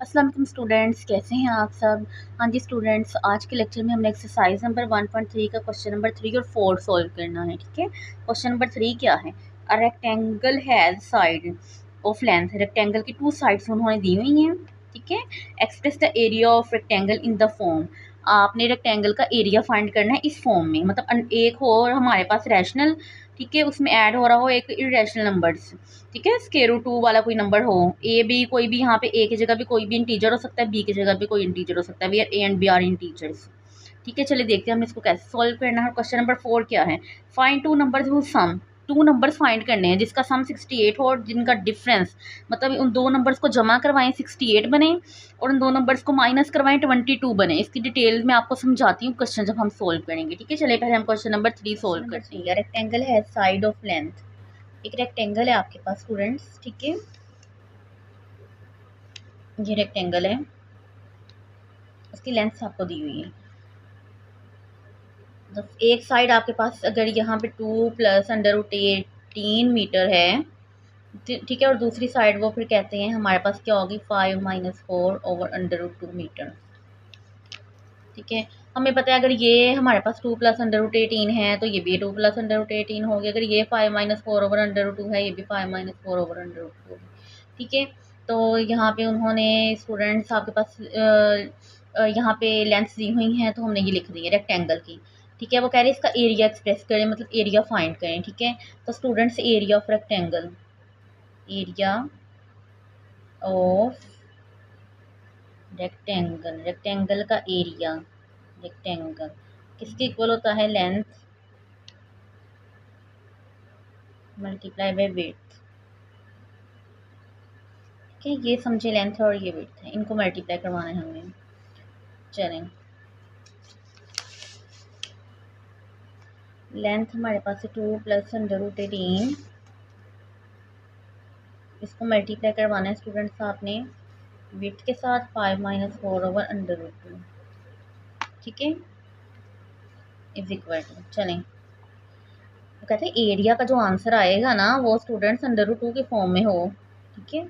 अस्सलाम वालेकुम स्टूडेंट्स, कैसे हैं आप सब। हाँ जी स्टूडेंट्स, आज के लेक्चर में हमने एक्सरसाइज नंबर 1.3 का क्वेश्चन नंबर 3 और 4 सॉल्व करना है। ठीक है, क्वेश्चन नंबर 3 क्या है। A rectangle has side of length, rectangle की 2 साइड्स उन्होंने दी हुई हैं। ठीक है, express the area of rectangle in the form. आपने रेक्टेंगल का एरिया फाइंड करना है इस फॉर्म में, मतलब एक हो हमारे पास रैशनल, ठीक है, उसमें ऐड हो रहा हो एक इरेशनल नंबर्स। ठीक है, स्क्वायर रूट 2 वाला कोई नंबर हो, ए बी कोई भी, यहाँ पे ए की जगह भी कोई भी इंटीजर हो सकता है, बी की जगह भी कोई इंटीजर हो सकता है। We are a and b are integers. ठीक है, चलिए देखते हैं हमने इसको कैसे सॉल्व करना है। क्वेश्चन नंबर 4 क्या है। Find two numbers who sum, 2 numbers find करने हैं जिसका सम 68 हो और जिनका डिफरेंस, मतलब उन 2 नंबर्स को जमा करवाएं 68 बने और उन 2 नंबर्स को माइनस करवाएं 22 बने। इसकी डिटेल में आपको समझाती हूँ क्वेश्चन जब हम सोल्व करेंगे। ठीक है, चलिए पहले हम क्वेश्चन नंबर 3 सोल्व करते हैं। रेक्टेंगल है साइड ऑफ लेंथ, एक रेक्टेंगल है आपके पास स्टूडेंट्स। ठीक है, ये रेक्टेंगल है, उसकी लेंथ आपको दी हुई है। तो एक साइड आपके पास अगर यहाँ पे 2 प्लस अंडर रूट 18 मीटर है, ठीक है, और दूसरी साइड वो फिर कहते हैं हमारे पास क्या होगी 5 minus 4 over under root 2 metre. ठीक है, हमें पता है अगर ये हमारे पास 2 प्लस अंडर रूट 18 है तो ये भी 2 प्लस अंडर रूट 18 होगी। अगर ये 5 माइनस 4 ओवर अंडर रूट 2 है, ये भी 5 माइनस 4 ओवर अंडर रूट 2 होगी। ठीक है, तो यहाँ पे उन्होंने स्टूडेंट्स आपके पास यहाँ पे लेंथ दी हुई हैं, तो हमने ये लिख दी है रेक्टेंगल की। ठीक है, वो कह रहे हैं इसका एरिया एक्सप्रेस करें, मतलब एरिया फाइंड करें। ठीक है, तो students area of rectangle, area of rectangle, rectangle का एरिया, रेक्टेंगल किसके इक्वल होता है, लेंथ मल्टीप्लाई बाय विड्थ। ठीक है, ये समझे लेंथ है और ये विड्थ है, इनको मल्टीप्लाई करवाना है हमें। चलें, लेंथ हमारे पास है 2 प्लस अंडर रूट 18, इसको मल्टीप्लाई करवाना है स्टूडेंट्स आपने विड्थ के साथ 5 माइनस 4 ओवर अंडर रूट 2। ठीक है, इज इक्वल टू, चलें, तो कहते हैं एरिया का जो आंसर आएगा ना वो स्टूडेंट्स अंडर रूट 2 के फॉर्म में हो। ठीक है,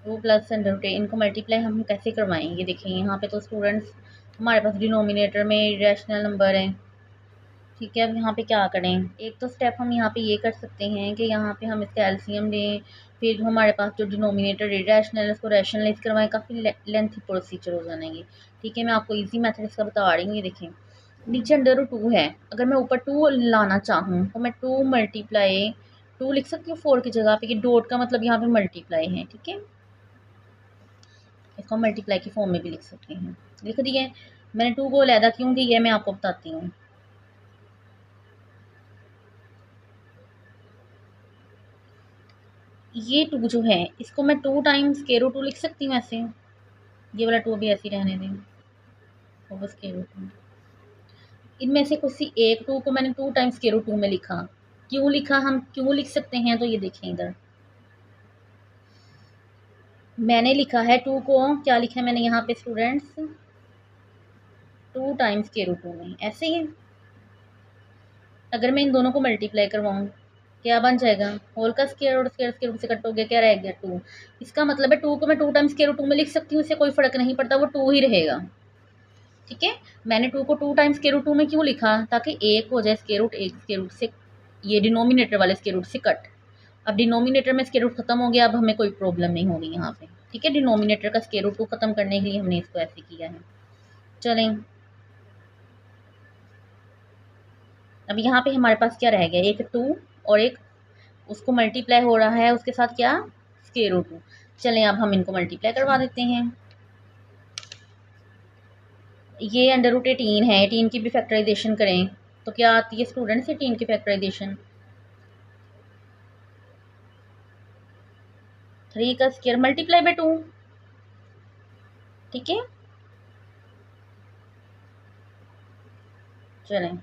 2 प्लस अंडर रूट, इनको मल्टीप्लाई हम कैसे करवाएंगे, देखिए यहाँ पे तो स्टूडेंट्स हमारे पास डिनोमिनेटर में रैशनल नंबर है। ठीक है, अब यहाँ पे क्या करें, एक तो स्टेप हम यहाँ पे ये कर सकते हैं कि यहाँ पे हम इसका एलसीएम लें, फिर जो हमारे पास जो डिनोमिनेटर इरेशनल है उसको रैशनलाइज करवाएं, काफ़ी लेंथी प्रोसीजर हो जाएंगे। ठीक है, मैं आपको इजी मेथड इसका बता रही हूँ। ये देखें, नीचे अंडर रूट 2 है, अगर मैं ऊपर 2 लाना चाहूँ तो मैं 2 मल्टीप्लाई 2 लिख सकती हूँ 4 की जगह पे, ये डॉट का मतलब यहाँ पे मल्टीप्लाई है। ठीक है, इसको मल्टीप्लाई की फॉर्म में भी लिख सकते हैं, लिख दिए। मैंने 2 को अलहदा क्यों किया है मैं आपको बताती हूँ। ये 2 जो है इसको मैं 2 टाइम्स स्क्वायर रूट 2 लिख सकती हूँ ऐसे, ये वाला 2 भी ऐसे ही रहने दें, तो बस स्क्वायर रूट 2। इनमें से किसी एक 2 को मैंने 2 टाइम्स स्क्वायर रूट 2 में लिखा, क्यों लिखा, हम क्यों लिख सकते हैं, तो ये देखें इधर मैंने लिखा है 2 को, क्या लिखा है मैंने यहाँ पे स्टूडेंट्स, 2 टाइम्स स्क्वायर रूट 2 में, ऐसे ही। अगर मैं इन दोनों को मल्टीप्लाई करवाऊँ क्या बन जाएगा, होल का स्क्वायर और स्क्वायर रूट से कट हो गया, क्या रह गया 2। इसका मतलब है 2 को मैं 2 टाइम्स स्क्वायर रूट 2 में लिख सकती हूँ, इससे कोई फर्क नहीं पड़ता, वो 2 ही रहेगा। ठीक है, मैंने 2 को 2 टाइम्स स्क्वायर रूट 2 में क्यों लिखा, ताकि एक हो जाए स्क्वायर रूट, एक स्क्वायर रूट से ये डिनोमिनेटर वाले स्क्वायर रूट से कट। अब डिनोमिनेटर में स्क्वायर रूट खत्म हो गया, अब हमें कोई प्रॉब्लम नहीं होगी यहाँ पे। ठीक है, डिनोमिनेटर का स्क्वायर रूट 2 खत्म करने के लिए हमने इसको ऐसे किया है। चलें, अब यहाँ पे हमारे पास क्या रह गया, एक 2 और एक उसको मल्टीप्लाई हो रहा है उसके साथ क्या, स्क्वायर रूट 2। चलें, अब हम इनको मल्टीप्लाई करवा देते हैं। ये अंडर रूट 18 है, 18 की भी फैक्टराइजेशन करें तो क्या आती है स्टूडेंट्स, 18 की फैक्टराइजेशन 3 का स्क्वायर मल्टीप्लाई बाय 2। ठीक है, चलें,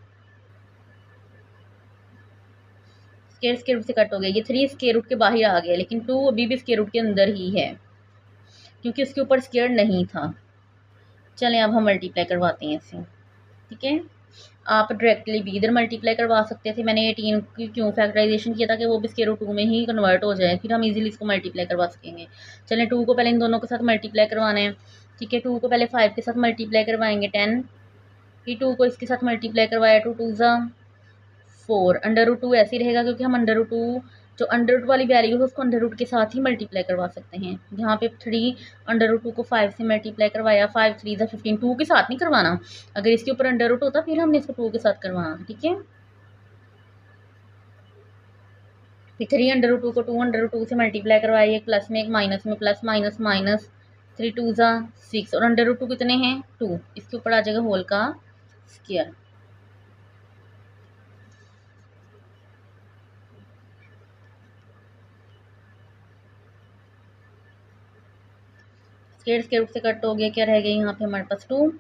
स्क्वायर स्क्वायर रूट से कट हो गया, ये 3 स्क्वायर रूट के बाहर आ गया, लेकिन 2 अभी भी स्क्वायर रूट के अंदर ही है क्योंकि उसके ऊपर स्क्वायर नहीं था। चलें, अब हम मल्टीप्लाई करवाते हैं इसे। ठीक है, आप डायरेक्टली भी इधर मल्टीप्लाई करवा सकते थे। मैंने 18 की क्यों फैक्टराइजेशन किया था कि वो भी स्क्वायर रूट 2 में ही कन्वर्ट हो जाए, फिर हम इजीली इसको मल्टीप्लाई करवा सकेंगे। चलें 2 को पहले इन दोनों के साथ मल्टीप्लाई करवाना है, ठीक है। 2 को पहले 5 के साथ मल्टीप्लाई करवाएंगे 10, फिर 2 को इसके साथ मल्टीप्लाई करवाया 2 2 ज़ा 4, अंडर रूट 2 ऐसे ही रहेगा क्योंकि हम अंडर रूट 2 जो अंडर रूट वाली वैल्यू है उसको अंडर रूट के साथ ही मल्टीप्लाई करवा सकते हैं। यहाँ पे 3 अंडर रूट 2 को 5 से मल्टीप्लाई करवाया, 5 3 ज़ा 15, 2 के साथ नहीं करवाना, अगर इसके ऊपर अंडर रूट होता फिर हमने इसको 2 के साथ करवाना, ठीक है। फिर 3 अंडर रूट 2 को 2 अंडर रूट 2 से मल्टीप्लाई करवाइए, एक प्लस में एक माइनस में, प्लस माइनस माइनस, 3 2 ज़ा 6 और अंडर रूट 2 कितने हैं 2, इसके ऊपर आ जाएगा होल का स्क्वायर। स्क्वायर रूट से कट हो गया, क्या रह गया यहाँ पे हमारे पास 2।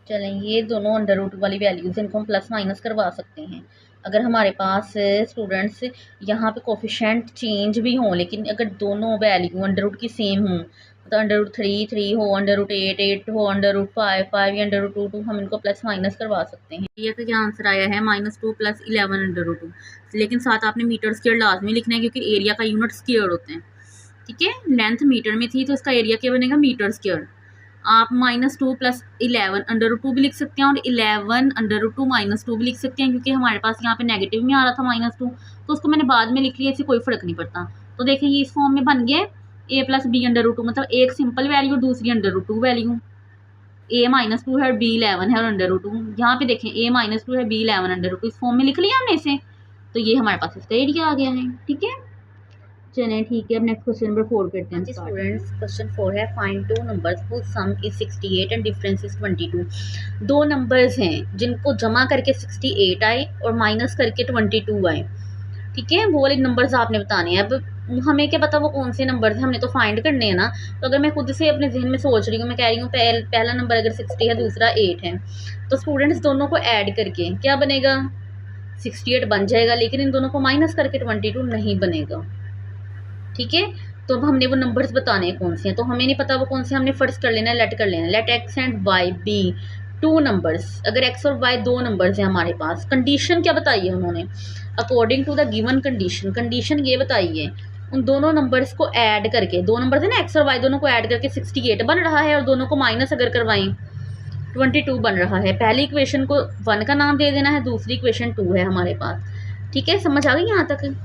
चलें ये दोनों अंडर रूट वाली वैल्यूज़ इनको हम प्लस माइनस करवा सकते हैं। अगर हमारे पास स्टूडेंट्स यहाँ पे कोफिशेंट चेंज भी हों, लेकिन अगर दोनों वैल्यू अंडर रूट की सेम हों, तो अंडर रूट 3 3 हो, अंडर रूट 8 8 हो, अंडर रूट 5 5 या अंडर रूट 2 2, हम इनको प्लस माइनस करवा सकते हैं। ये का क्या आंसर आया है -2 + 11 अंडर रूट 2। लेकिन साथ आपने मीटर स्क्वायर लाजमी लिखना है क्योंकि एरिया का यूनिट स्क्वायर होते हैं, ठीक है। लेंथ मीटर में थी तो इसका एरिया क्या बनेगा मीटर स्क्वायर। आप -2 + 11 अंडर रूट 2 भी लिख सकते हैं और 11 अंडर रूट 2 -2 भी लिख सकते हैं, क्योंकि हमारे पास यहाँ पे नेगेटिव में आ रहा था -2, तो उसको मैंने बाद में लिख लिया, इससे कोई फ़र्क नहीं पड़ता। तो देखें ये इस फॉर्म में बन गया a + b अंडर रूट 2, मतलब एक सिंपल वैल्यू और दूसरी अंडर रूट 2 वैल्यू। a -2 है और b 11 है और अंडर रूट 2, यहाँ पे देखें a -2 है b 11 अंडर रूट 2, इस फॉर्म में लिख लिया हमने इसे, तो ये हमारे पास इसका एरिया आ गया है, ठीक है। चलें ठीक है, अब नेक्स्ट क्वेश्चन नंबर 4 करते हैं स्टूडेंट्स। क्वेश्चन 4 है find 2 numbers whose sum is 68 and difference is 22। दो नंबर्स हैं जिनको जमा करके 68 आए और माइनस करके 22 आए, ठीक है। वो वाले नंबर्स आपने बताने हैं। अब हमें क्या पता वो कौन से नंबर्स हैं, हमने तो फाइंड करने हैं ना। तो अगर मैं खुद से अपने जहन में सोच रही हूँ, मैं कह रही हूँ पहला नंबर अगर 60 है, दूसरा 8 है, तो स्टूडेंट्स दोनों को ऐड करके क्या बनेगा 68 बन जाएगा, लेकिन इन दोनों को माइनस करके 22 नहीं बनेगा, ठीक है। तो अब हमने वो नंबर्स बताने हैं कौन से हैं, तो हमें नहीं पता वो कौन से, हमने फर्स्ट कर लेना है, लेट कर लेना है। Let x and y be 2 numbers. अगर एक्स और वाई 2 नंबर्स हैं हमारे पास, कंडीशन क्या बताई है उन्होंने, according to the given condition, condition ये बताई है उन दोनों नंबर्स को ऐड करके, 2 नंबर्स है ना एक्स और वाई, दोनों को ऐड करके 68 बन रहा है, और दोनों को माइनस अगर करवाएं 22 बन रहा है। पहली इक्वेशन को 1 का नाम दे देना है, दूसरी इक्वेशन 2 है हमारे पास, ठीक है। समझ आ गई यहाँ तक।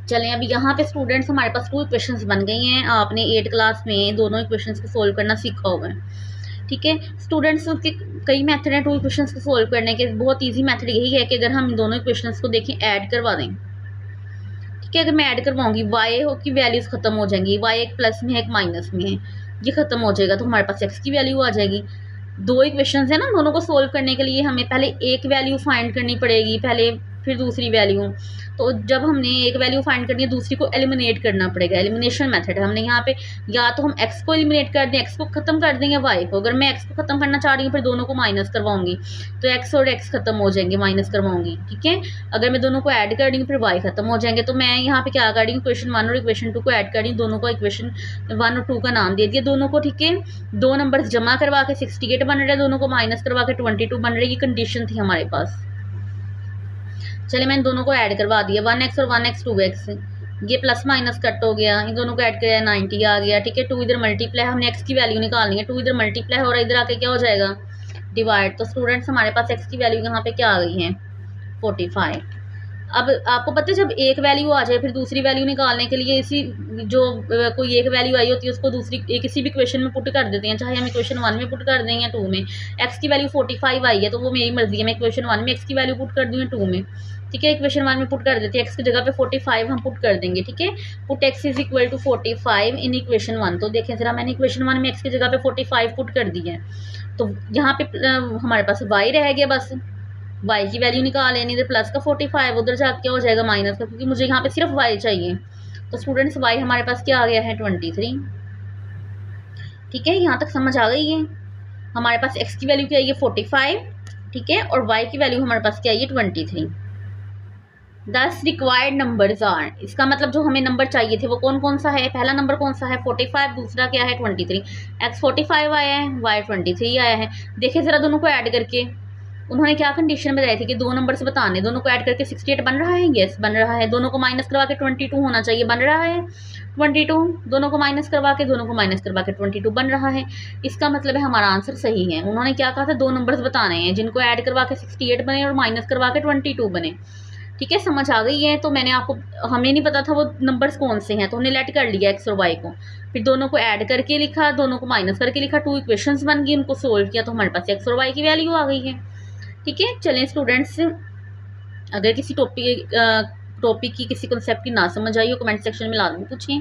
चलें अब यहाँ पे स्टूडेंट्स हमारे पास 2 इक्वेशंस बन गई हैं। आपने 8 क्लास में दोनों इक्वेशंस को सोल्व करना सीखा होगा, ठीक है। स्टूडेंट्स के कई मेथड हैं 2 इक्वेशंस को सोल्व करने के। बहुत इजी मेथड यही है कि अगर हम इन दोनों इक्वेशंस को देखें, ऐड करवा दें, ठीक है। अगर मैं ऐड करवाऊंगी वाई की वैल्यूज़ ख़त्म हो जाएंगी, वाई एक प्लस में है एक माइनस में है, ये ख़त्म हो जाएगा, तो हमारे पास एक्स की वैल्यू आ जाएगी। 2 इक्वेशंस है ना, दोनों को सोल्व करने के लिए हमें पहले एक वैल्यू फाइंड करनी पड़ेगी, पहले फिर दूसरी वैल्यू। तो जब हमने एक वैल्यू फाइंड करनी है, दूसरी को एलिमिनेट करना पड़ेगा, एलिमिनेशन मेथड है। हमने यहाँ पे या तो हम एक्स को एलिमिनेट कर दें, एक्स को ख़त्म कर देंगे वाई को। अगर मैं एक्स को ख़त्म करना चाह रही हूँ, फिर दोनों को माइनस करवाऊंगी, तो एक्स और एक्स ख़त्म हो जाएंगे, माइनस करवाऊंगी, ठीक है। अगर मैं दोनों को ऐड कर रही हूँ, फिर वाई ख़त्म हो जाएंगे। तो मैं यहाँ पे क्या कर रही हूँ, इक्वेशन 1 और इक्वेशन 2 को ऐड कर रही हूँ, दोनों को इक्वेशन 1 और 2 का नाम दे दिया दोनों को, ठीक है। 2 नंबर्स जमा करवा के 68 बन रहे, दोनों को माइनस करवा के 22 बन रहे, ये कंडीशन थी हमारे पास। चलिए मैंने दोनों को ऐड करवा दिया, 1x और 1x 2x, ये प्लस माइनस कट हो गया, इन दोनों को ऐड किया 90 आ गया, ठीक है। 2 इधर मल्टीप्लाई, हमने x की वैल्यू निकालनी है, 2 इधर मल्टीप्लाई हो रहा है, इधर आके क्या हो जाएगा डिवाइड। तो स्टूडेंट्स हमारे पास x की वैल्यू यहाँ पे क्या आ गई है 45। अब आपको पता है जब एक वैल्यू आ जाए, फिर दूसरी वैल्यू निकालने के लिए इसी जो कोई एक वैल्यू आई होती है उसको दूसरी किसी भी इक्वेशन में पुट कर देते हैं, चाहे हम इक्वेशन 1 में पुट कर दें या 2 में। एक्स की वैल्यू 45 आई है, तो वो मेरी मर्जी है, मैं इक्वेशन 1 में एक्स की वैल्यू पुट कर दूँ या 2 में, ठीक है। इक्वेशन 1 में पुट कर देते हैं, एक्स की जगह पे 45 हम पुट कर देंगे, ठीक है। Put x is equal to 45 in equation 1। तो देखें जरा, मैंने इक्वेशन 1 में एक्स की जगह पे 45 पुट कर दी है, तो यहाँ पे हमारे पास वाई रह गया, बस वाई की वैल्यू निकाल लेनी, इधर प्लस का 45, उधर जाके क्या हो जाएगा माइनस का, क्योंकि मुझे यहाँ पे सिर्फ वाई चाहिए। तो स्टूडेंट्स वाई हमारे पास क्या आ गया है 23, ठीक है। यहाँ तक समझ आ गई है। हमारे पास एक्स की वैल्यू क्या आई है 45, ठीक है, और वाई की वैल्यू हमारे पास क्या आई है 23। 10 रिक्वायर्ड नंबर्स आर, इसका मतलब जो हमें नंबर चाहिए थे वो कौन कौन सा है, पहला नंबर कौन सा है 45, दूसरा क्या है 23। एक्स 45 आया है, वाई 23 आया है। देखिए ज़रा दोनों को ऐड करके, उन्होंने क्या कंडीशन बताई थी कि दो नंबर से बताने, दोनों को ऐड करके 68 बन रहा है, यस बन रहा है। दोनों को माइनस करवा के 22 होना चाहिए, बन रहा है 22। दोनों को माइनस करवा के 22 बन रहा है। इसका मतलब है हमारा आंसर सही है। उन्होंने क्या कहा था, दो नंबर्स बताने हैं जिनको ऐड करवा के 68 बने और माइनस करवा के 22 बने। ठीक है, समझ आ गई है। तो मैंने आपको, हमें नहीं पता था वो नंबर्स कौन से हैं, तो हमने लेट कर लिया एक्स और वाई को, फिर दोनों को ऐड करके लिखा, दोनों को माइनस करके लिखा, 2 इक्वेशंस बन गई, उनको सोल्व किया तो हमारे पास एक्स और वाई की वैल्यू आ गई है। ठीक है, चलें स्टूडेंट्स, अगर किसी टॉपिक की, किसी कंसेप्ट की ना समझ आई हो कमेंट सेक्शन में लाजमी पूछें।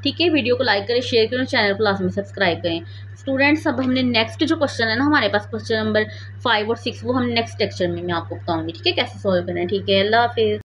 ठीक है, वीडियो को लाइक करें, शेयर करें, चैनल को लाजमी सब्सक्राइब करें। स्टूडेंट्स, अब हमने नेक्स्ट जो क्वेश्चन है ना हमारे पास, क्वेश्चन नंबर 5 और 6, वो हम नेक्स्ट लेक्चर में मैं आपको बताऊंगी। ठीक है, कैसे सॉल्व करें। ठीक है, अल्लाह हाफिज़।